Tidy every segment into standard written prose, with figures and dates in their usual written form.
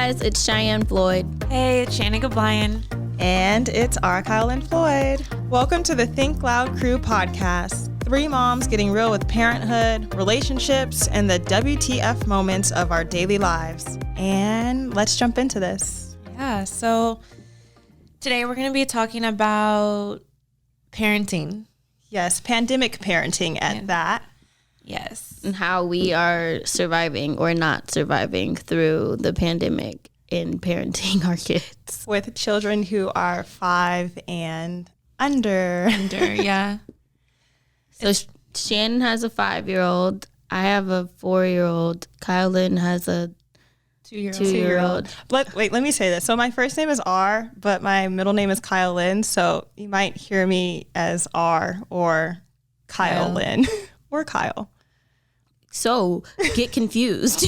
guys, it's Cheyenne Floyd. Hey, it's Shanan. And it's Kyle and Floyd. Welcome to the Think Loud Crew podcast. Three moms getting real with parenthood, relationships, and the WTF moments of our daily lives. And let's jump into this. Yeah, so today we're going to be talking about parenting. Yes, pandemic parenting at that. Yes. And how we are surviving or not surviving through the pandemic in parenting our kids. With children who are 5 and under. Yeah. So Shannon has a 5-year-old. I have a 4-year-old. Kylan has a 2-year-old. Let me say this. So my first name is R, but my middle name is Kyle Lynn. So you might hear me as R or Kyle Lynn or Kyle. So get confused.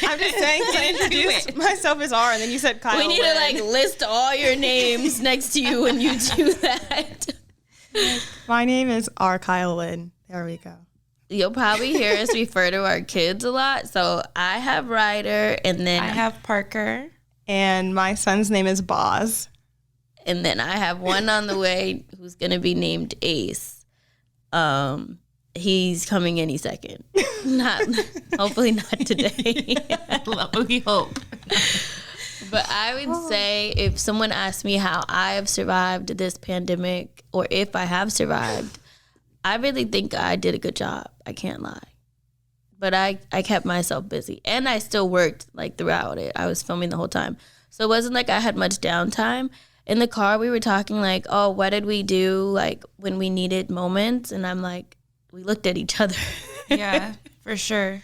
I'm just saying because I introduced myself as R and then you said Kyle We need Lynn. to list all your names next to you when you do that. My name is R. Kyle Lynn. There we go. You'll probably hear us refer to our kids a lot. So I have Ryder, and then I have Parker. And my son's name is Boz. And then I have one on the way who's going to be named Ace. He's coming any second. Hopefully not today. We hope. But I would say if someone asked me how I have survived this pandemic, or if I have survived, I really think I did a good job. I can't lie. But I kept myself busy. And I still worked throughout it. I was filming the whole time. So it wasn't like I had much downtime. In the car, we were talking oh, what did we do when we needed moments? And I'm we looked at each other. Yeah, for sure.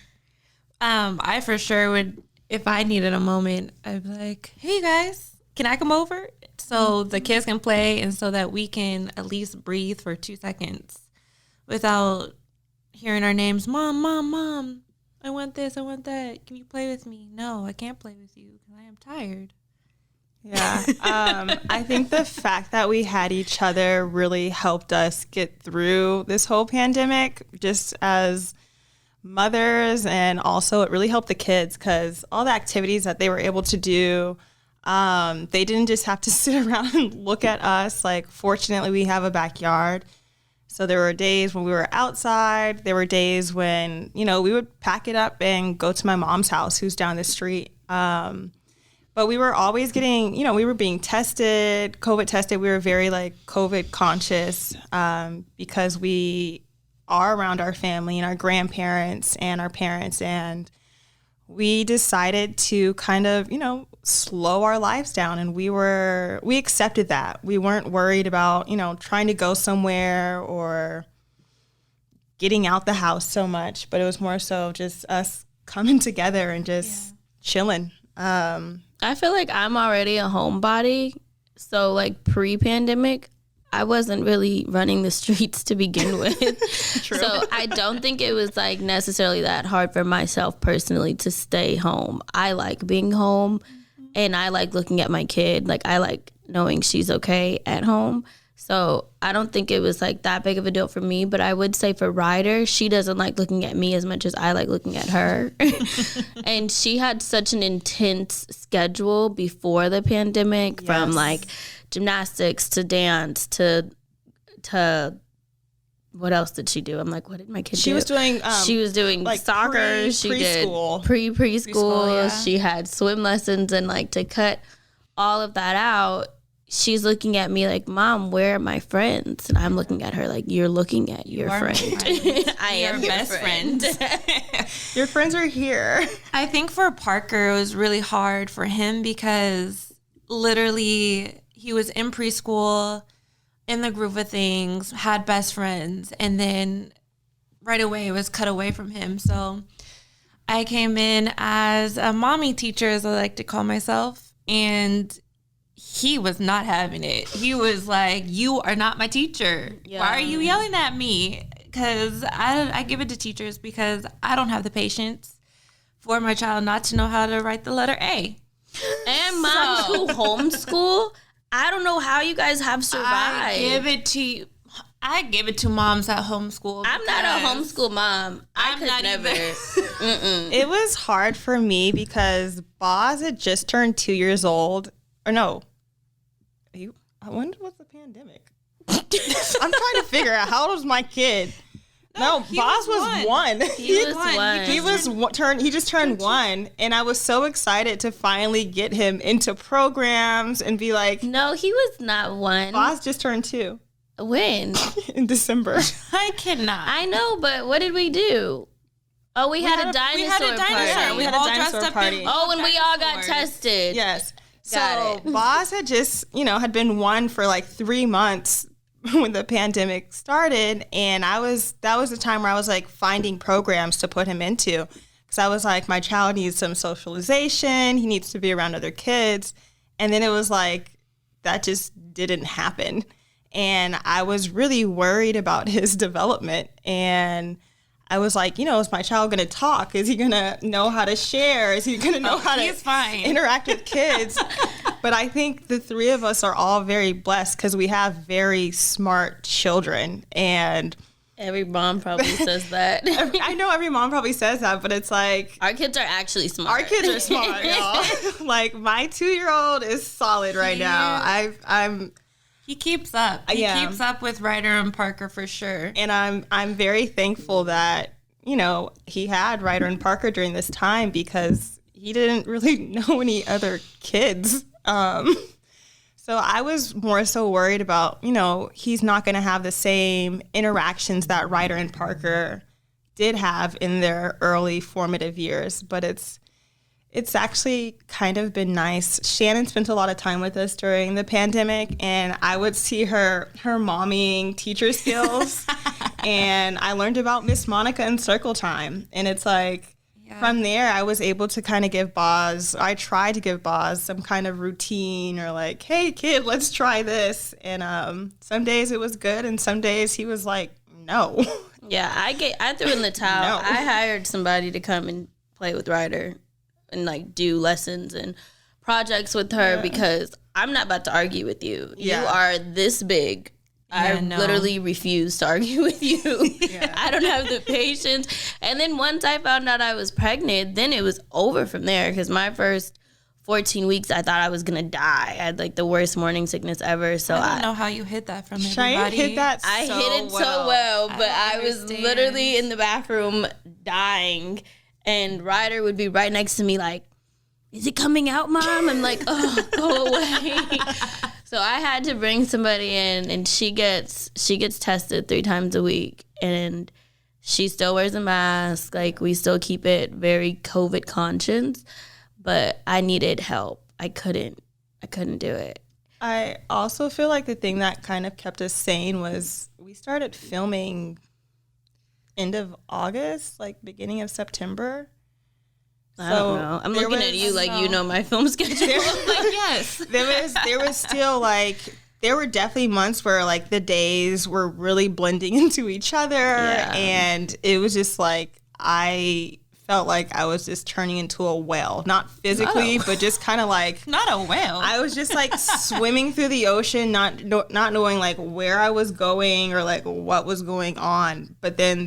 I for sure would, if I needed a moment, I'd be like, hey guys, can I come over? So the kids can play and so that we can at least breathe for 2 seconds without hearing our names. Mom, I want this, I want that. Can you play with me? No, I can't play with you because I am tired. Yeah. I think the fact that we had each other really helped us get through this whole pandemic just as mothers, and also it really helped the kids because all the activities that they were able to do, they didn't just have to sit around and look at us. Fortunately, we have a backyard. So there were days when we were outside. There were days when, we would pack it up and go to my mom's house, who's down the street. But we were always getting, we were being tested, COVID tested. We were very COVID conscious because we are around our family and our grandparents and our parents. And we decided to kind of, slow our lives down. And we accepted that. We weren't worried about, trying to go somewhere or getting out the house so much. But it was more so just us coming together and just chilling. I feel like I'm already a homebody. So pre-pandemic, I wasn't really running the streets to begin with. True. So I don't think it was necessarily that hard for myself personally to stay home. I like being home and I like looking at my kid. I like knowing she's okay at home. So I don't think it was that big of a deal for me, but I would say for Ryder, she doesn't like looking at me as much as I like looking at her. And she had such an intense schedule before the pandemic, from gymnastics to dance to what else did she do? I'm what did my kid do? She was doing soccer. She did preschool. Yeah. She had swim lessons, and to cut all of that out, she's looking at me Mom, where are my friends? And I'm looking at her you're looking at your friend. I am your best friend. Your friends are here. I think for Parker, it was really hard for him because literally he was in preschool, in the groove of things, had best friends, and then right away it was cut away from him. So I came in as a mommy teacher, as I like to call myself, and he was not having it. He was you are not my teacher. Yeah. Why are you yelling at me? Because I give it to teachers because I don't have the patience for my child not to know how to write the letter A. And moms who homeschool, I don't know how you guys have survived. I give it to you. I give it to moms that homeschool. I'm not a homeschool mom. I could not never. It was hard for me because Boz had just turned 2 years old. Or no. When was the pandemic? I'm trying to figure out how old was my kid. No, Boz was one. He was one. He just turned one, and I was so excited to finally get him into programs and be like, No, he was not one. Boz just turned 2 When? in December. I cannot. I know, but what did we do? Oh, we had a dinosaur party. We had a dinosaur party. Oh, when we all got tested. Yes. Got So Boz had just, had been one for like 3 months when the pandemic started, and that was the time where I was like finding programs to put him into, because I was like, my child needs some socialization, he needs to be around other kids, and then it was like that just didn't happen, and I was really worried about his development, and I was like, is my child going to talk? Is he going to know how to share? Is he going to know how to interact with kids? But I think the three of us are all very blessed because we have very smart children. And every mom probably says that. I know every mom probably says that, but it's like, our kids are actually smart. Our kids are smart, y'all. Like, my 2-year-old is solid right now. He keeps up. He keeps up with Ryder and Parker for sure. And I'm very thankful that, he had Ryder and Parker during this time because he didn't really know any other kids. So I was more so worried about, he's not going to have the same interactions that Ryder and Parker did have in their early formative years. But it's actually kind of been nice. Shanan spent a lot of time with us during the pandemic, and I would see her mommying teacher skills, and I learned about Miss Monica and circle time. And it's like, from there, I was able to kind of I tried to give Boz some kind of routine, or like, hey, kid, let's try this. And some days it was good, and some days he was like, no. Yeah, I threw in the towel. No. I hired somebody to come and play with Ryder and like do lessons and projects with her because I'm not about to argue with you. Yeah. You are this big. I literally refuse to argue with you. Yeah. I don't have the patience. And then once I found out I was pregnant, then it was over from there, because my first 14 weeks, I thought I was going to die. I had like the worst morning sickness ever. So I don't know how you hid that from everybody. Cheyenne hid that I hid it so well, but I was literally in the bathroom dying, and Ryder would be right next to me like, is it coming out, Mom? I'm like, oh, go away. So I had to bring somebody in, and she gets tested 3 times a week, and she still wears a mask. Like, we still keep it very COVID conscious, but I needed help. I couldn't do it. I also feel like the thing that kind of kept us sane was we started filming end of August, like beginning of September. I don't know. I'm looking at you like you know my film schedule. Like, yes. There was still like, there were definitely months where like the days were really blending into each other. Yeah. And it was just like, I felt like I was just turning into a whale. Not physically, but just kind of like. Not a whale. I was just like swimming through the ocean, not knowing like where I was going or like what was going on. But then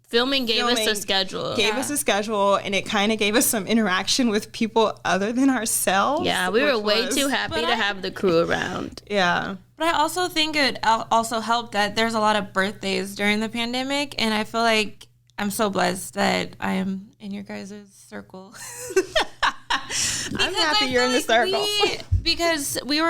Filming gave us a schedule. Us a schedule, and it kind of gave us some interaction with people other than ourselves. Yeah, we were way too happy to have the crew around. Yeah. But I also think it also helped that there's a lot of birthdays during the pandemic, and I feel like I'm so blessed that I am in your guys' circle. I'm happy you're in the circle. Because we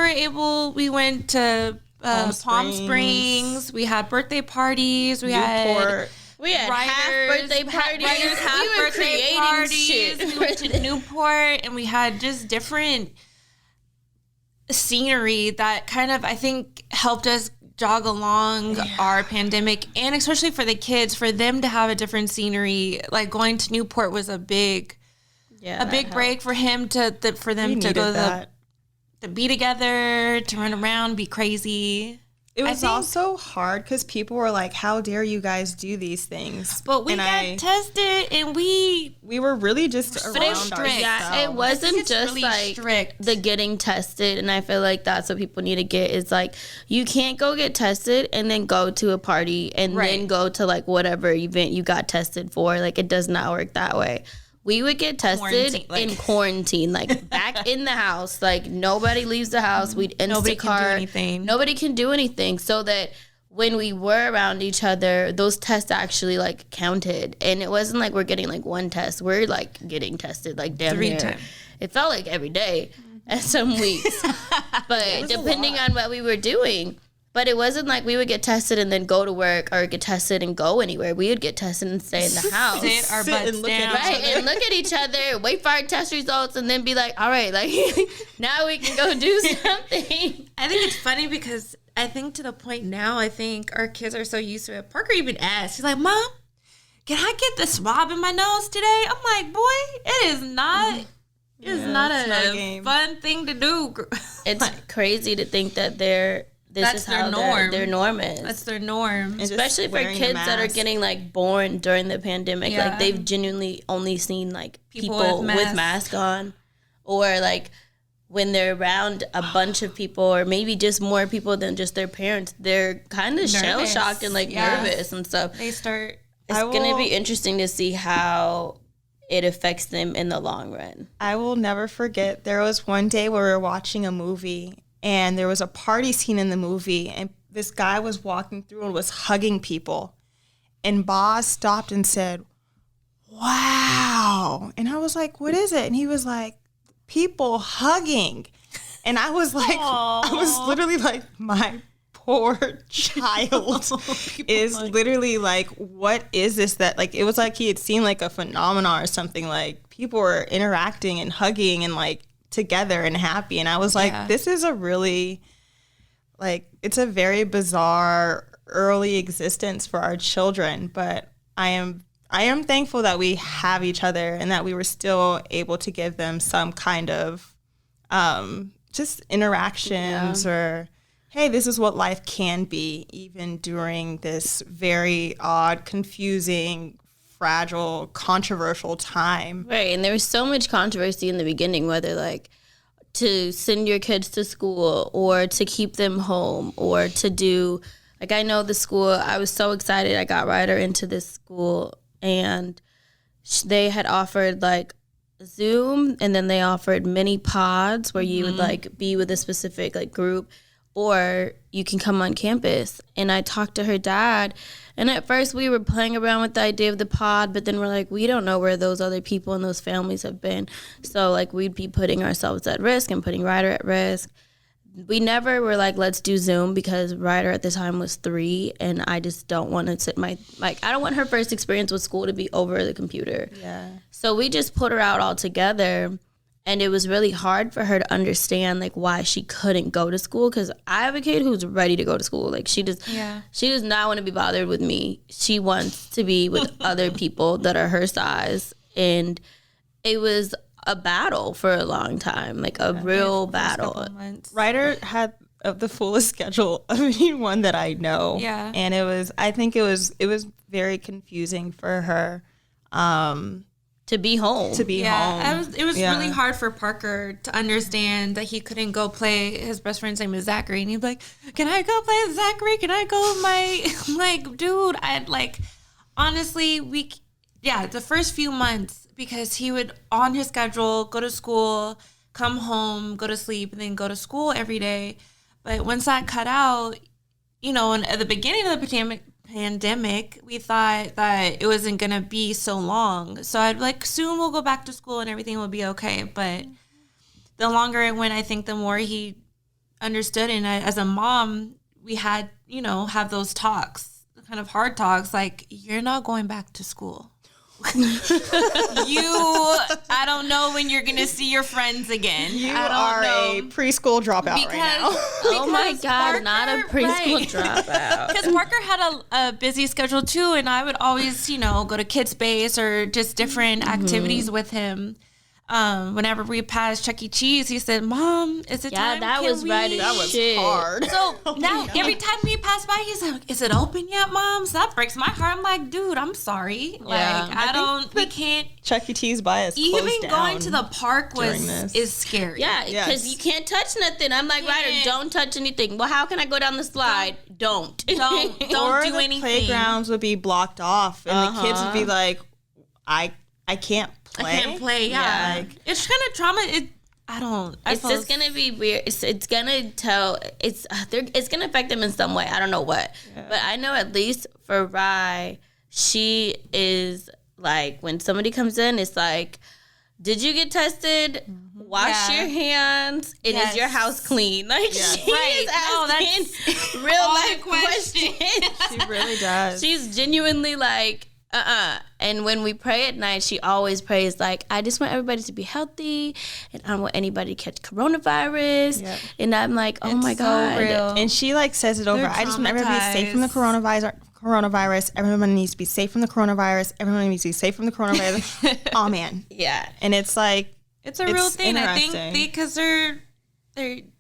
went to Palm Springs. We had birthday parties. We had half birthday parties. We were creating shit. We went to Newport, and we had just different scenery that kind of, I think, helped us jog along our pandemic, and especially for the kids, for them to have a different scenery. Like, going to Newport was a big break for him for them to go to be together, to run around, be crazy. It was also hard because people were like, how dare you guys do these things? But we got tested and we were really just around strict. Yeah, it wasn't just really like strict. The getting tested. And I feel like that's what people need to get is like, you can't go get tested and then go to a party and then go to like whatever event you got tested for. Like, it does not work that way. We would get tested in quarantine, like back in the house. Like, nobody leaves the house. We'd Instacart. Nobody can do anything. Nobody can do anything. So that when we were around each other, those tests actually like counted. And it wasn't like we're getting like one test. We're like getting tested like damn 3 times. It felt like every day at some weeks. But depending on what we were doing. But it wasn't like we would get tested and then go to work or get tested and go anywhere. We would get tested and stay in the house. Sit our butts down. And look at each other, wait for our test results, and then be like, all right, like, now we can go do something. I think it's funny because I think to the point now, I think our kids are so used to it. Parker even asked, he's like, Mom, can I get the swab in my nose today? I'm like, boy, it is not... It's not a fun thing to do. It's crazy to think that that's how their norm is. That's their norm. Especially for kids that are getting like born during the pandemic. Yeah. Like they've genuinely only seen like people with masks on, or like when they're around a bunch of people or maybe just more people than just their parents, they're kind of shell shocked and like nervous and stuff. They start. It's going to be interesting to see how it affects them in the long run. I will never forget. There was one day where we were watching a movie. And there was a party scene in the movie, and this guy was walking through and was hugging people. And Boz stopped and said, wow. And I was like, what is it? And he was like, people hugging. And I was like, aww. I was literally like, my poor child is literally like, what is this? That like, it was like he had seen like a phenomenon or something, like people were interacting and hugging and like, together and happy. And I was like, this is a really, like, it's a very bizarre early existence for our children. But I am thankful that we have each other and that we were still able to give them some kind of just interactions or, hey, this is what life can be, even during this very odd, confusing, fragile, controversial time. Right, and there was so much controversy in the beginning, whether like to send your kids to school or to keep them home or to do, like I know the school, I was so excited I got Ryder into this school and they had offered like Zoom and then they offered mini pods where you would like be with a specific like group or you can come on campus. And I talked to her dad, and at first we were playing around with the idea of the pod, but then we're like, we don't know where those other people and those families have been. So like we'd be putting ourselves at risk and putting Ryder at risk. We never were like, let's do Zoom because Ryder at the time was 3 and I just don't want to sit I don't want her first experience with school to be over the computer. Yeah. So we just put her out all together. And it was really hard for her to understand like why she couldn't go to school because I have a kid who's ready to go to school. Like she does not want to be bothered with me. She wants to be with other people that are her size. And it was a battle for a long time, like a real battle. Ryder had the fullest schedule of anyone that I know. Yeah. And I think it was very confusing for her. To be home. It was really hard for Parker to understand that he couldn't go play. His best friend's name is Zachary. And he'd be like, can I go play with Zachary? Can I go with my, like, dude, I'd like, honestly, the first few months, because he would, on his schedule, go to school, come home, go to sleep, and then go to school every day. But once that cut out, you know, and at the beginning of the pandemic, we thought that it wasn't gonna be so long. So I'd like, soon we'll go back to school and everything will be okay. But the longer it went, I think the more he understood. And as a mom, we had, you know, have those talks, kind of hard talks, like, you're not going back to school. I don't know when you're gonna see your friends again. You are a preschool dropout right now. Oh my God, Parker, not a preschool dropout. Because Parker had a busy schedule too, and I would always, you know, go to Kids Space or just different activities with him. whenever we passed Chuck E. Cheese, he said, "Mom, is it time? That was right. That was shit. hard. So now every time we pass by, he's like, "Is it open yet, Mom?" So that breaks my heart. I'm like, dude, I'm sorry. Yeah. Like, we can't. Chuck E. Cheese by us Even closed going down to the park is scary. Yeah, because Yes. you can't touch nothing. I'm like, Ryder, don't touch anything. Well, how can I go down the slide? Don't Don't or do the anything. playgrounds would be blocked off, and the kids would be like, I can't play. I can't play. Yeah, Like, it's kind of trauma. It's just gonna be weird. It's gonna tell. It's gonna affect them in some way. I don't know what, but I know at least for Rye, she is like when somebody comes in, it's like, did you get tested? Wash your hands. And is your house clean? Like she is asking real life questions. she really does. She's genuinely like, And when we pray at night, she always prays like, I just want everybody to be healthy, and I don't want anybody to catch coronavirus. Yep. And I'm like, oh my God. Real. And she like says it over. I just want everybody to be safe from the coronavirus. Everyone needs to be safe from the coronavirus. Everyone needs to be safe from the coronavirus. Oh man. Yeah. And it's like, it's a real thing. I think because they're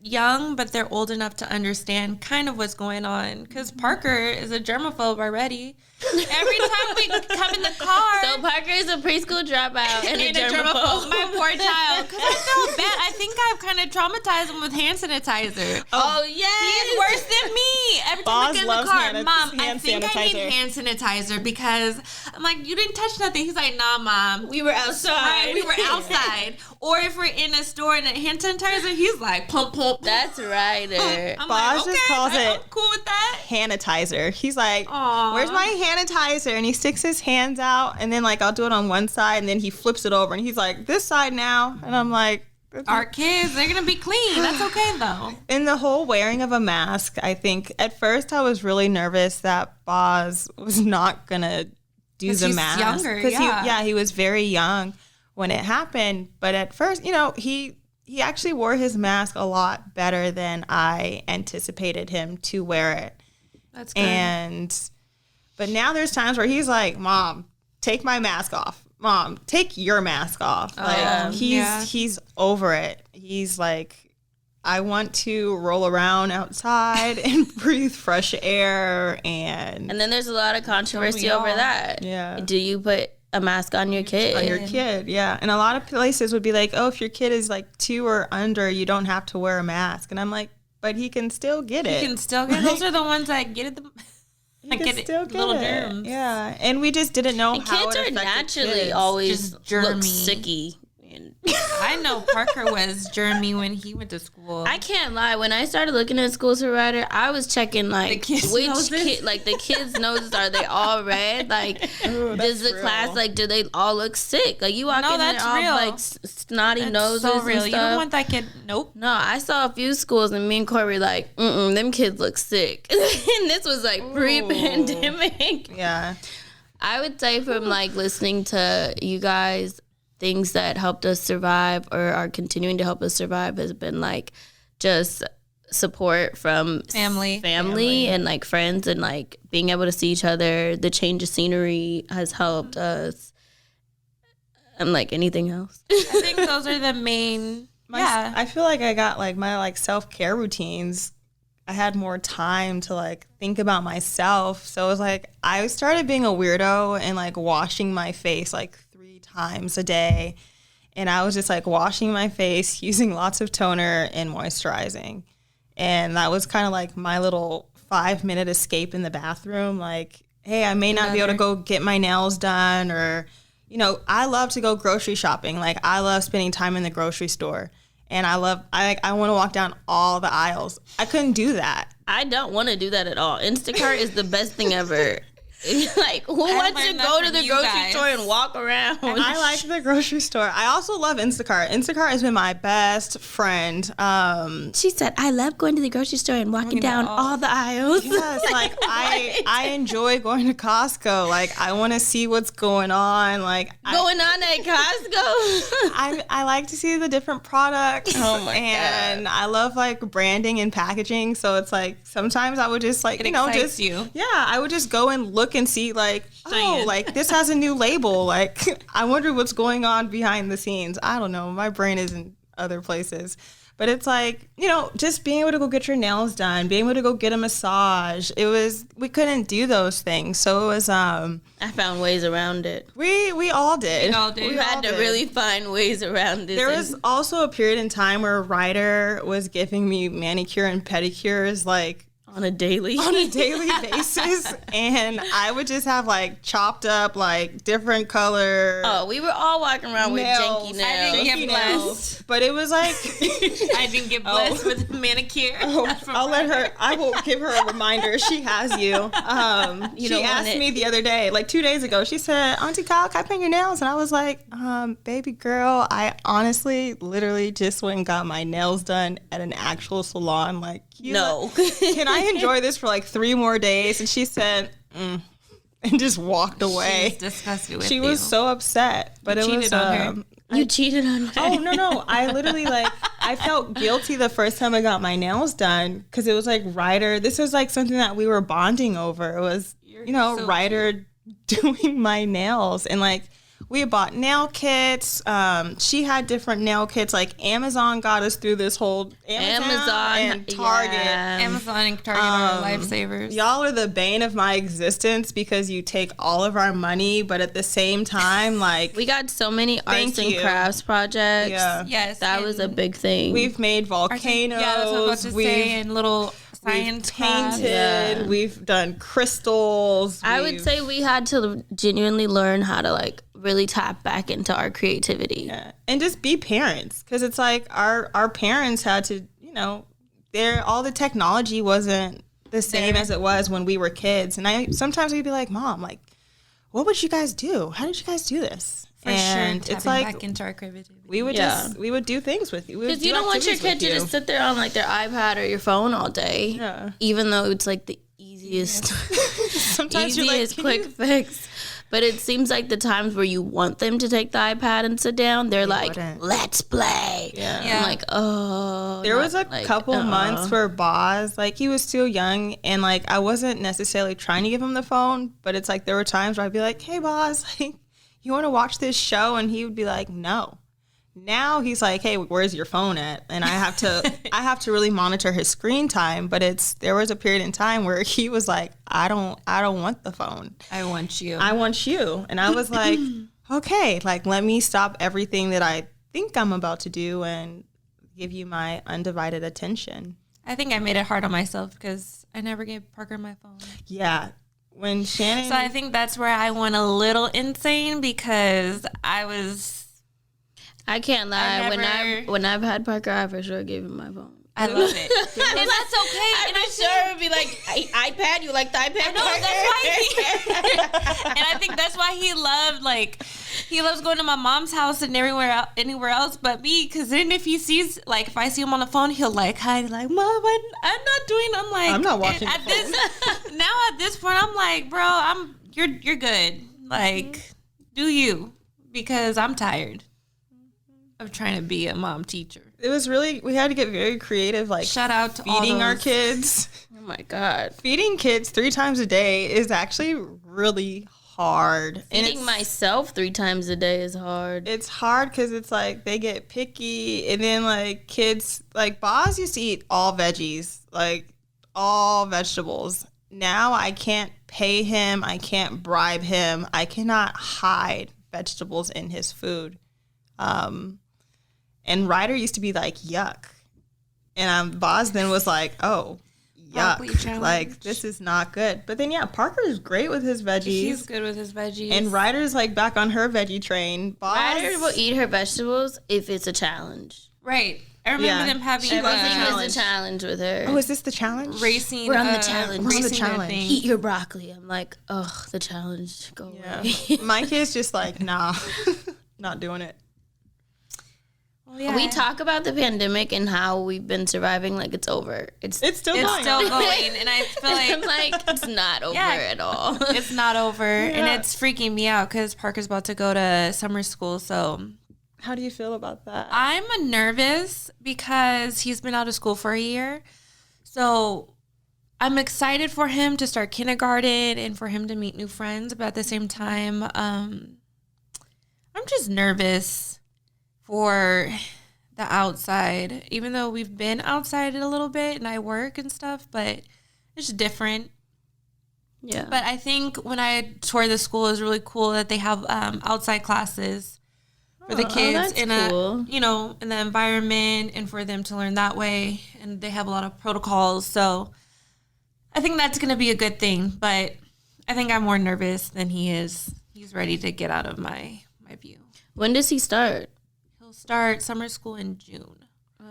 young, but they're old enough to understand kind of what's going on. Because Parker is a germaphobe already. Every time we come in the car. So Parker is a preschool dropout and a germaphobe. My poor child. Because I feel bad. I think I've kind of traumatized him with hand sanitizer. Oh, yes. He's worse than me. Every time we get in the car, Mom, I think I need hand sanitizer because I'm like, you didn't touch nothing. He's like, nah, Mom. We were outside. We were outside. Or if we're in a store and a hand sanitizer, he's like, pump, pump. That's right. Boz just calls it I'm cool with that. Hanitizer. He's like, where's my sanitizer? And he sticks his hands out, and then like I'll do it on one side, and then he flips it over, and he's like, this side now. And I'm like, our kids, they're going to be clean. That's okay, though. In the whole wearing of a mask, I think at first I was really nervous that Boz was not going to do the mask. Younger, because he was very young when it happened. But at first, he actually wore his mask a lot better than I anticipated him to wear it. That's good. But now there's times where he's like, Mom, take my mask off. Mom, take your mask off. He's over it. He's like, I want to roll around outside and breathe fresh air. And then there's a lot of controversy over that. Yeah. Do you put a mask on your kid? On your kid, yeah. And a lot of places would be like, oh, if your kid is like 2 or under, you don't have to wear a mask. And I'm like, but he can still get it. He can still get it. Those are the ones that get it. Little germs. Yeah, and we just didn't know and how kids are naturally always look sicky. I know Parker was germy when he went to school. I can't lie. When I started looking at schools for Ryder, I was checking like which kid, like the kids' noses, are they all red? Like, does the class do they all look sick? Like you walk in there all like snotty noses. So real. And stuff. You don't want that kid. Nope. No, I saw a few schools and me and Corey were like, them kids look sick. And this was like pre-pandemic. Yeah. I would say from like listening to you guys, things that helped us survive or are continuing to help us survive has been like just support from family and like friends, and like being able to see each other. The change of scenery has helped us. And like anything else, I think those are the main. I feel like I got like my like self-care routines. I had more time to like think about myself. So it was like I started being a weirdo and like washing my face like 3 times a day. And I was just like washing my face, using lots of toner and moisturizing. And that was kind of like my little 5-minute escape in the bathroom. Like, hey, I may not be able to go get my nails done, or, I love to go grocery shopping. Like I love spending time in the grocery store. And I want to walk down all the aisles. I couldn't do that. I don't want to do that at all. Instacart is the best thing ever. Like, who wants to go to the grocery store and walk around? I like the grocery store. I also love Instacart. Instacart has been my best friend. She said, I love going to the grocery store and walking down all the aisles. Yes, like I enjoy going to Costco. Like I want to see what's going on. Like going on at Costco. I like to see the different products. Oh my and God. I love like branding and packaging. So it's like sometimes I would just like I would just go and look look and see like, oh, Cheyenne. like this has a new label. Like, I wonder what's going on behind the scenes. I don't know. My brain is in other places. But it's like, you know, just being able to go get your nails done, being able to go get a massage. We couldn't do those things. So it was, I found ways around it. we all did. We all did. We all had to really find ways around it. There was also a period in time where Ryder was giving me manicure and pedicures like on a daily basis, and I would just have like chopped up like different color. Oh, we were all walking around with janky nails. I didn't get Janky blessed. nails. But it was like I didn't get blessed with manicure. I'll let her. I will give her a reminder. She has you. She don't want asked it. me the other day, like 2 days ago. She said, "Auntie Kyle, can I paint your nails?" And I was like, "Baby girl, I honestly, literally just went and got my nails done at an actual salon. Like, No. can I enjoy this for like 3 more days?" And she said, and just walked away. She's disgusted with She you. was so upset, but You it was cheated on her. You cheated on me. Oh, no. I literally, like, I felt guilty the first time I got my nails done because it was like Ryder. This was like something that we were bonding over. It was, so Ryder doing my nails. And like, we had bought nail kits. She had different nail kits. Like, Amazon got us through this whole Amazon and Target. yeah. Amazon and Target are lifesavers. Y'all are the bane of my existence because you take all of our money, but at the same time, like, We got so many arts and you. crafts projects. Yeah. Yes, That was a big thing. we've made volcanoes. Yeah, that's what I was about to we've say. And little We've science crafts. painted. Yeah. We've done crystals. I would say we had to genuinely learn how to like really tap back into our creativity. yeah. And just be parents, because it's like our parents had to, all the technology wasn't the same as it was when we were kids. And sometimes we'd be like, Mom, like, what would you guys do? How did you guys do this? For and sure, it's tapping like back into our creativity. we would we would do things with you. Because you don't want your kid to just sit there on like their iPad or your phone all day. Yeah. Even though it's like the easiest, Sometimes you're like, easiest "Can quick you-" fix. But it seems like the times where you want them to take the iPad and sit down, they're like, wouldn't. let's play. Yeah. Yeah. I'm like, oh. There was a not like, couple months where Boz, like, he was still young, and like I wasn't necessarily trying to give him the phone, but it's like there were times where I'd be like, "Hey, Boz, like, you want to watch this show?" And he would be like, "No." Now he's like, "Hey, where's your phone at?" And I have to really monitor his screen time. But there was a period in time where he was like, I don't want the phone. I want you. I want you. And I was like, okay, like, let me stop everything that I think I'm about to do and give you my undivided attention. I think I made it hard on myself because I never gave Parker my phone. Yeah. When Shanan... So I think that's where I went a little insane because I can't lie. never- When I've had Parker, I for sure gave him my phone. I love it. And that's okay. And I'm sure it would be like, iPad, you like the iPad? No, that's why and I think that's why he loves going to my mom's house and anywhere else but me. Because then if he sees, like, if I see him on the phone, he'll like hide, like, Mom, I'm not doing. I'm like, I'm not watching at the phone. now at this point, I'm like, bro, you're good. Like, do you? Because I'm tired of trying to be a mom teacher. It was really... We had to get very creative, like, Shout out to all feeding our those- kids. Oh my God. Feeding kids 3 times a day is actually really hard. And Feeding myself 3 times a day is hard. it's hard because it's like they get picky, and then like kids, like Boz used to eat all veggies, like all vegetables. Now I can't pay him, I can't bribe him, I cannot hide vegetables in his food. And Ryder used to be like, yuck. And Boz then was like, oh, Broccoli yuck. challenge. Like, this is not good. But then, yeah, Parker's great with his veggies. He's good with his veggies. And Ryder's like back on her veggie train. Boz, Ryder will eat her vegetables if it's a challenge. Right. I remember Yeah. them having Everything is a challenge with her. Oh, is this the challenge? racing. We're on the challenge. We're on the racing challenge. thing. Eat your broccoli. I'm like, ugh, the challenge. Go Yeah. away. My kid's just like, nah, not doing it. Well, yeah. We talk about the pandemic and how we've been surviving like it's over. It's still It's going. still going, and I feel I'm like like, it's not over Yeah. at all. it's not over, and it's freaking me out because Parker's about to go to summer school. So How do you feel about that? I'm nervous because he's been out of school for a year. So I'm excited for him to start kindergarten and for him to meet new friends. But at the same time, I'm just nervous for the outside, even though we've been outside a little bit and I work and stuff, but it's different. Yeah. But I think when I toured the school, it was really cool that they have outside classes for the kids in cool. in the environment and for them to learn that way. And they have a lot of protocols. So I think that's going to be a good thing. But I think I'm more nervous than he is. He's ready to get out of my view. When does he start? He'll start summer school in June.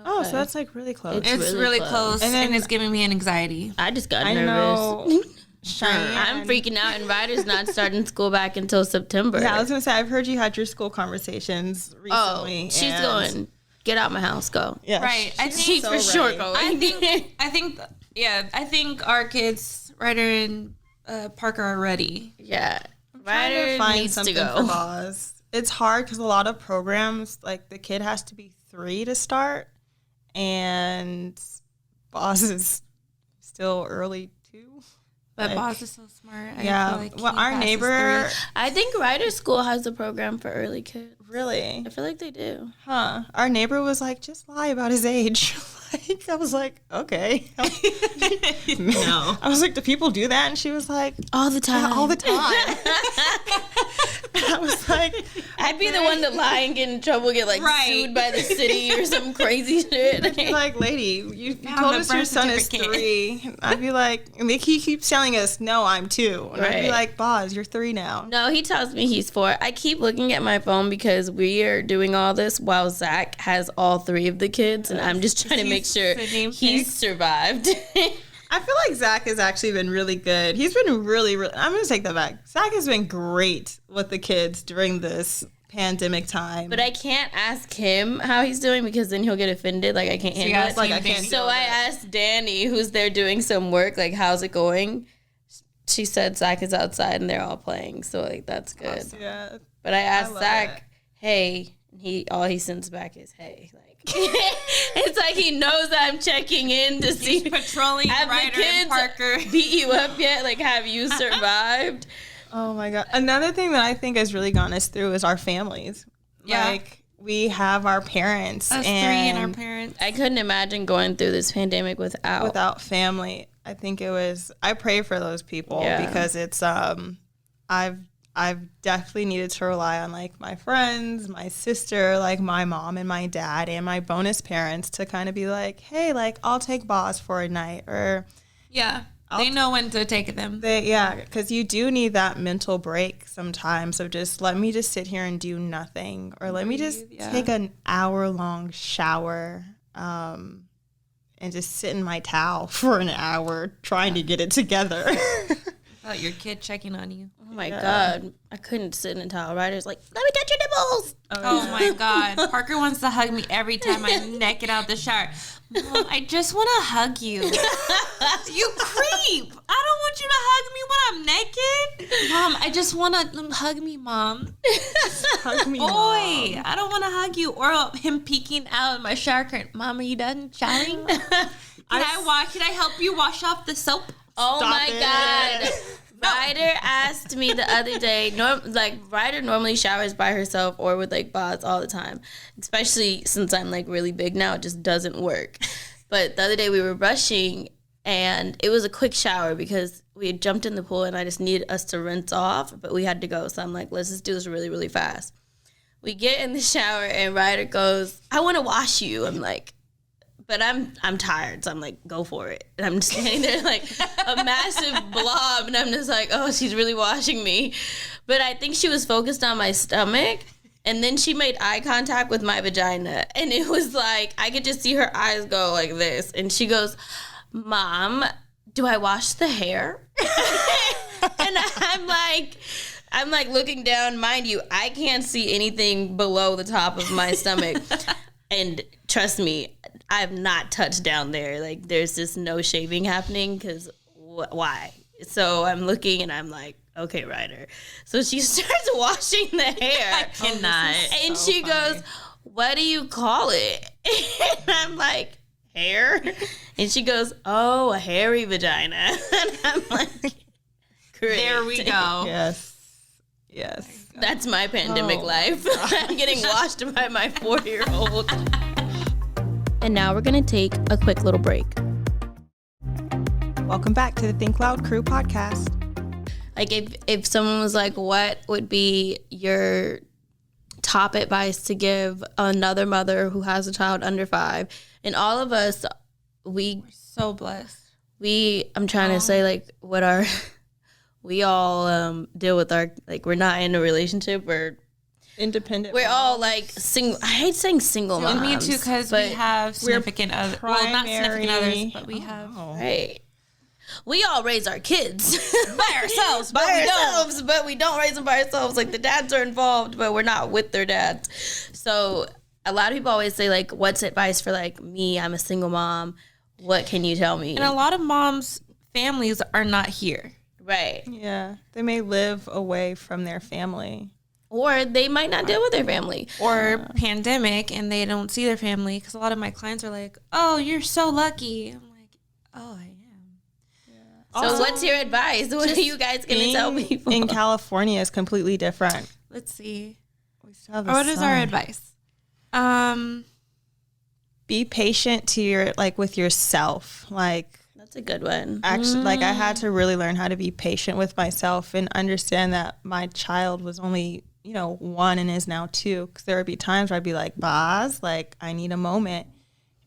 Oh, so that's like really close. It's really close. And it's giving me an anxiety. I just got I nervous. know. Cheyenne. I'm freaking out, and Ryder's not starting school back until September. Yeah, I was gonna say I've heard you had your school conversations recently. She's going. Get out my house. Go. Yeah, Right. I think She's so for sure ready. going. I think our kids, Ryder and Parker, are ready. Yeah. Trying to Ryder find needs to something go. for Boz. It's hard because a lot of programs, like the kid has to be 3 to start, and Boz is still early 2. But Like, Boz is so smart. I yeah. feel like Well, he our passes neighbor, I think Ryder's school has a program for early kids. really, I feel like they do. huh? Our neighbor was like, just lie about his age. Like, I was like, okay. No. I was like, do people do that? And she was like, All the time. all the time. I was like, I'd be the one to lie and get in trouble, get like Right. sued by the city or some crazy shit. be like, lady, you Have told the us your birth son is certificate. 3. I'd be like, and he keeps telling us, no, I'm 2. And I'd be Right. like, Boz, you're 3 now. No, he tells me he's 4. I keep looking at my phone because we are doing all this while Zach has all 3 of the kids, and I'm just trying to make sure sending he's pics. survived. I feel like Zach has actually been really good. He's been really, I'm going to take that back. Zach has been great with the kids during this pandemic time. But I can't ask him how he's doing because then he'll get offended. Like, I can't handle yeah, it. like, I can't So I asked Danny, who's there doing some work, like, how's it going? She said Zach is outside and they're all playing. So, like, that's good. Yeah. But I asked love Zach, it. hey, all he sends back is hey. Like, it's like he knows I'm checking in to see Patrolling have the Ryder kids and Parker. beat you up yet? Like, have you survived? Oh my God. Another thing that I think has really gotten us through is our families. Yeah. Like, we have our parents. Us 3 and our parents. I couldn't imagine going through this pandemic without family. I think I pray for those people because it's I've definitely needed to rely on like my friends, my sister, like my mom and my dad and my bonus parents to kind of be like, hey, like I'll take Boz for a night, or Yeah. They know when to take them. because you do need that mental break sometimes of just let me just sit here and do nothing, or let me just take an hour-long shower and just sit in my towel for an hour trying to get it together. About your kid checking on you. Oh my God. I couldn't sit in a towel. Ryder's like, let me touch your nipples. Oh my God. Parker wants to hug me every time I'm naked out the shower. Mom, I just want to hug you. You creep. I don't want you to hug me when I'm naked. Mom, I just want to hug me, Mom. Hug me, Boy, Mom. I don't want to hug you. Or him peeking out in my shower curtain. Mom, are you done showering? Can I help you wash off the soap? Oh Stop my it. God. Ryder asked me the other day, Ryder normally showers by herself or with like Boz all the time, especially since I'm like really big now, it just doesn't work. But the other day we were brushing and it was a quick shower because we had jumped in the pool and I just needed us to rinse off, but we had to go. So I'm like, let's just do this really, really fast. We get in the shower and Ryder goes, I want to wash you. I'm like, but I'm tired, so I'm like, go for it. And I'm just standing there like a massive blob, and I'm just like, oh, she's really washing me. But I think she was focused on my stomach, and then she made eye contact with my vagina, and it was like, I could just see her eyes go like this, and she goes, Mom, do I wash the hair? And I'm like looking down, mind you, I can't see anything below the top of my stomach. And trust me, I have not touched down there. Like, there's just no shaving happening because why? So I'm looking and I'm like, okay, Ryder. So she starts washing the hair. I cannot. And she goes, what do you call it? And I'm like, hair? And she goes, oh, a hairy vagina. And I'm like, great. There we go. Yes. That's my pandemic life. I'm getting washed by my 4-year-old. And now we're going to take a quick little break. Welcome back to the Think Loud Crew podcast. Like if someone was like, what would be your top advice to give another mother who has a child under 5? And all of us, we're so blessed. I'm trying to say like we all deal with our, like, we're not in a relationship, we're independent. We're all like single. I hate saying single moms. Me too, because we have significant others. Well, not significant others, but we have. Right. We all raise our kids by ourselves, but we don't raise them by ourselves. Like, the dads are involved, but we're not with their dads. So a lot of people always say, like, what's advice for, like, me? I'm a single mom. What can you tell me? And a lot of moms' families are not here. Right. Yeah. They may live away from their family. Or they might not deal with their family. Or pandemic, and they don't see their family. Because a lot of my clients are like, oh, you're so lucky. I'm like, oh, I am. So also, what's your advice? What are you guys going to tell people? In California is completely different. Let's see. What is our advice? Be patient with yourself. Like, that's a good one. Actually, like, I had to really learn how to be patient with myself and understand that my child was only, 1 and is now 2. Because there would be times where I'd be like, Boz, like, I need a moment.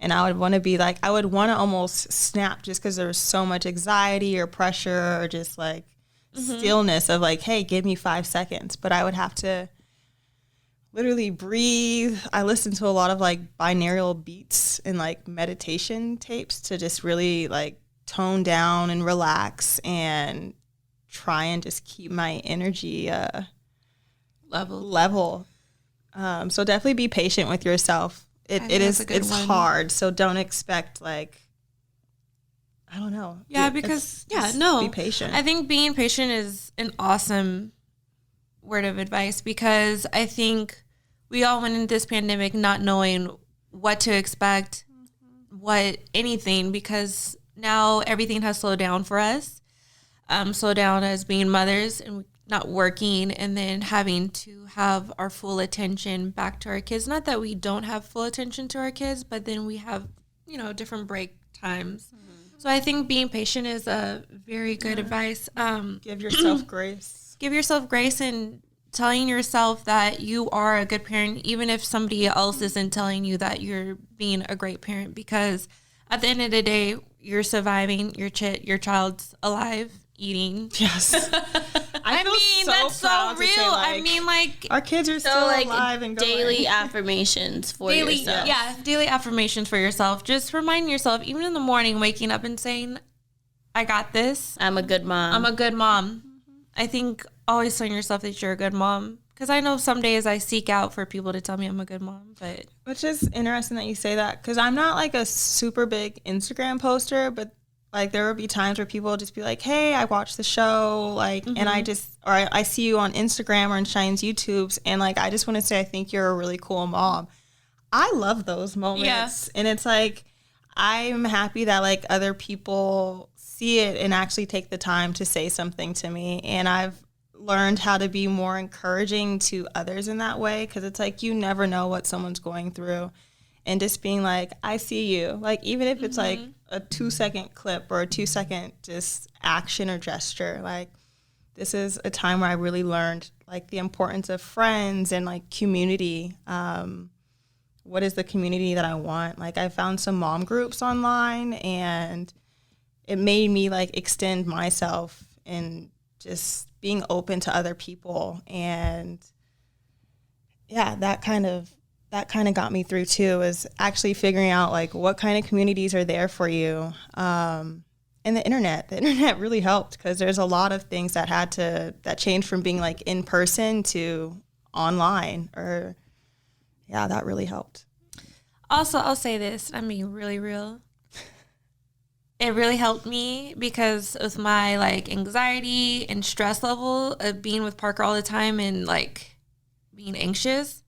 And I would want to be like, I would want to almost snap just because there was so much anxiety or pressure or just like stillness of like, hey, give me 5 seconds. But I would have to literally breathe. I listened to a lot of like binaural beats and like meditation tapes to just really like tone down and relax and try and just keep my energy level. So definitely be patient with yourself. It's hard, so don't expect, like, I don't know. Yeah, be patient. I think being patient is an awesome word of advice, because I think we all went into this pandemic not knowing what to expect, anything, because now everything has slowed down for us. Slowed down as being mothers and not working, and then having to have our full attention back to our kids. Not that we don't have full attention to our kids, but then we have, different break times. Mm-hmm. So I think being patient is a very good advice. Give yourself grace. Give yourself grace, and telling yourself that you are a good parent, even if somebody else isn't telling you that you're being a great parent, because at the end of the day, you're surviving, your child's alive, eating. Yes. I mean, that's so real. Say, like, I mean, like, our kids are still alive and going. Daily affirmations for yourself. Yeah, daily affirmations for yourself. Just remind yourself, even in the morning, waking up and saying, I got this. I'm a good mom. I'm a good mom. I think always telling yourself that you're a good mom. Because I know some days I seek out for people to tell me I'm a good mom. But which is interesting that you say that, because I'm not like a super big Instagram poster, but like there would be times where people would just be like, hey, I watched the show, like, and I see you on Instagram or in Cheyenne's YouTubes, and like, I just want to say I think you're a really cool mom. I love those moments. Yeah. And it's like, I'm happy that like other people see it and actually take the time to say something to me. And I've learned how to be more encouraging to others in that way, because it's like, you never know what someone's going through. And just being like, I see you. Like, even if it's like a 2-second clip or a 2-second just action or gesture, like, this is a time where I really learned like the importance of friends and like community. What is the community that I want? Like, I found some mom groups online, and it made me like extend myself and just being open to other people. And yeah, that kind of got me through too, is actually figuring out like what kind of communities are there for you. And the internet really helped, because there's a lot of things that changed from being like in person to online, or yeah, that really helped. Also, I'll say this, I'm being really real. It really helped me because with my like anxiety and stress level of being with Parker all the time and like being anxious,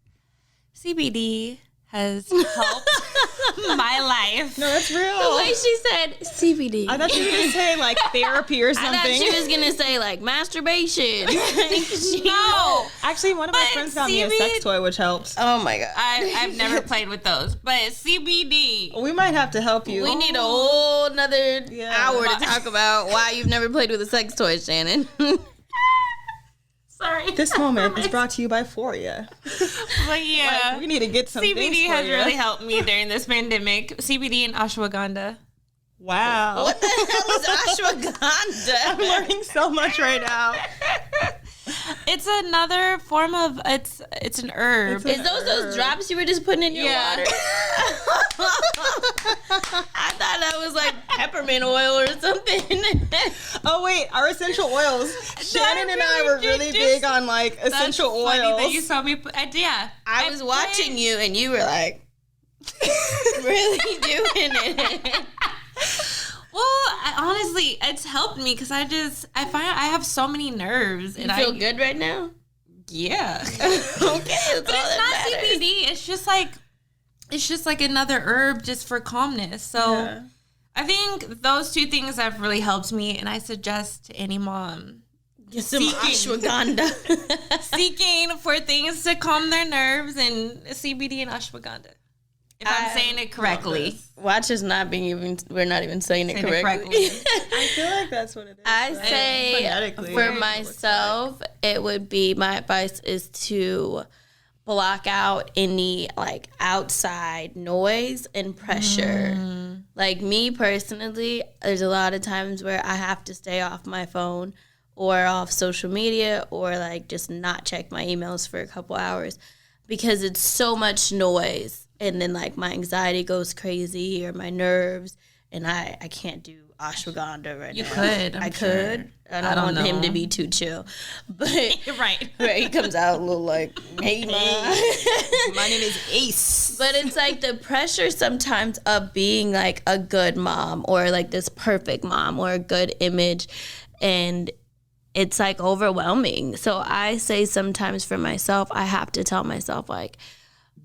CBD has helped. my life. No, that's real. The way she said CBD. I thought you were going to say like therapy or something. I thought she was going to say like masturbation. No. Actually, one of my friends got me a sex toy, which helps. Oh my God. I've never played with those, but CBD. We might have to help you. We need a whole nother hour to talk about why you've never played with a sex toy, Shannon. Sorry. This moment is brought to you by Foria. But yeah. Like, we need to get some CBD has really helped me during this pandemic. CBD and ashwagandha. Wow. What the hell is ashwagandha? I'm learning so much right now. It's another form of it's an herb. Is those drops you were just putting in your water? I thought that was like peppermint oil or something. Oh wait, our essential oils. Shannon and I were really big on like essential oils. Funny that you saw me. I was watching you and you were like really doing it. Well, honestly, it's helped me because I find I have so many nerves. You feel good right now? Yeah. Okay, that's all But it's that not matters. CBD. It's just like another herb just for calmness. So I think those two things have really helped me, and I suggest to any mom Get some ashwagandha. seeking for things to calm their nerves and CBD and ashwagandha. If I'm saying it correctly. Watch us we're not even saying it correctly. I feel like that's what it is. I say for myself, it would be, my advice is to block out any like outside noise and pressure. Like me personally, there's a lot of times where I have to stay off my phone or off social media or like just not check my emails for a couple hours because it's so much noise. And then, like, my anxiety goes crazy or my nerves, and I can't do ashwagandha right now. You could. I could. I don't want him to be too chill. But Right. he comes out a little like, hey, My name is Ace. But it's like the pressure sometimes of being, like, a good mom or, like, this perfect mom or a good image, and it's, like, overwhelming. So I say sometimes for myself, I have to tell myself, like,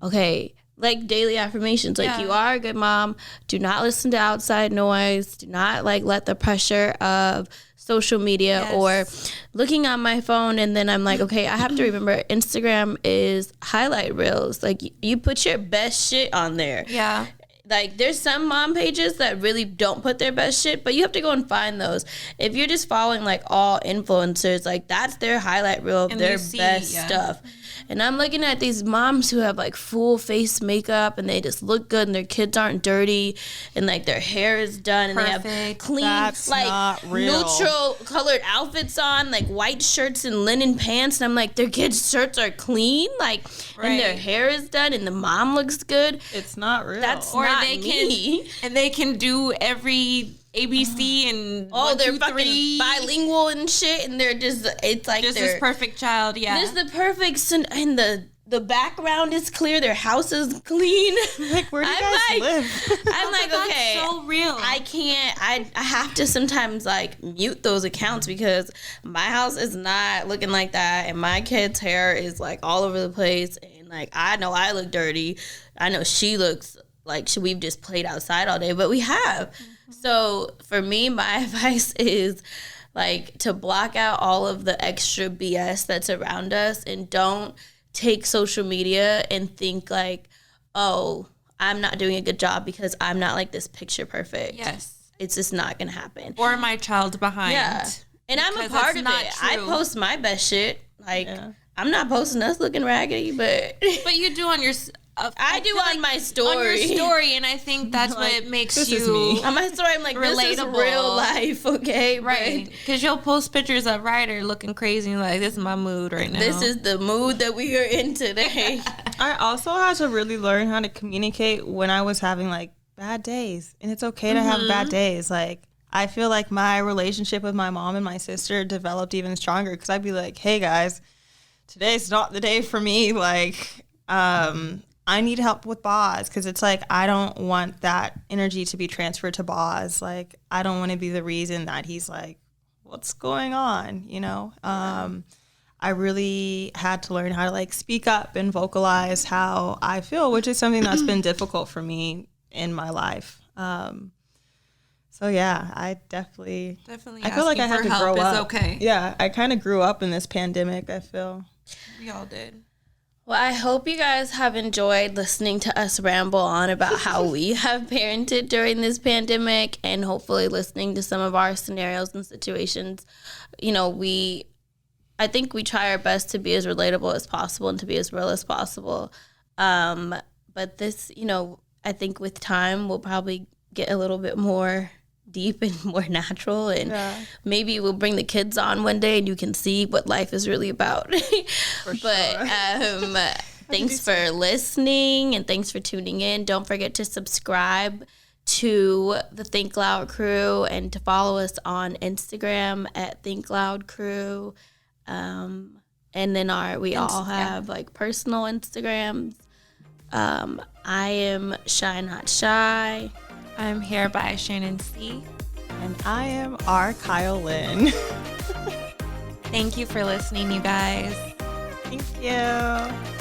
okay, like daily affirmations, like you are a good mom. Do not listen to outside noise. Do not like let the pressure of social media or looking on my phone. And then I'm like, okay, I have to remember Instagram is highlight reels. Like you put your best shit on there. Yeah. Like there's some mom pages that really don't put their best shit, but you have to go and find those. If you're just following like all influencers, like that's their highlight reel of their best stuff. And I'm looking at these moms who have like full face makeup and they just look good and their kids aren't dirty and like their hair is done and they have clean, like neutral colored outfits on, like white shirts and linen pants. And I'm like, their kids' shirts are clean, like, and their hair is done and the mom looks good. It's not real. That's Or not they me. and they can do every ABC and they're fucking bilingual and shit, and they're just, it's like just they're this perfect child, This is the perfect, and the background is clear, their house is clean. Like, where do you guys live? I'm like, okay, that's so real. I can't, I have to sometimes like mute those accounts because my house is not looking like that, and my kid's hair is like all over the place, and like I know I look dirty, I know she looks like we've just played outside all day, but we have. So for me, my advice is like to block out all of the extra BS that's around us and don't take social media and think like, oh, I'm not doing a good job because I'm not like this picture perfect. Yes. It's just not going to happen. Or my child's behind. Yeah. And I'm a part of it. True. I post my best shit. Like, I'm not posting us looking raggedy, but But you do on your... I do on my story. On your story, and I think that's what makes this you... is me. On my story, I'm like, this is relatable. real life, okay? Right. Because you'll post pictures of Ryder looking crazy and like, this is my mood right now. This is the mood that we are in today. I also had to really learn how to communicate when I was having like bad days. And it's okay to have bad days. Like, I feel like my relationship with my mom and my sister developed even stronger because I'd be like, hey guys, today's not the day for me. Like, I need help with Boz because it's like I don't want that energy to be transferred to Boz. Like I don't want to be the reason that he's like, what's going on? You know? I really had to learn how to like speak up and vocalize how I feel, which is something that's been difficult for me in my life. So yeah, I definitely I feel like I had to grow up. Okay. Yeah, I kind of grew up in this pandemic, I feel. We all did. Well, I hope you guys have enjoyed listening to us ramble on about how we have parented during this pandemic, and hopefully listening to some of our scenarios and situations. You know, I think we try our best to be as relatable as possible and to be as real as possible. But this, you know, I think with time we'll probably get a little bit more deep and more natural, and maybe we'll bring the kids on one day and you can see what life is really about. Thanks for listening, and thanks for tuning in. Don't forget to subscribe to the Think Loud Crew and to follow us on Instagram at Think Loud Crew. And then we all have like personal Instagrams. I am Shy Not Shy. I'm here by Shanan C. And I am R. Kyle Lynn. Thank you for listening, you guys. Thank you.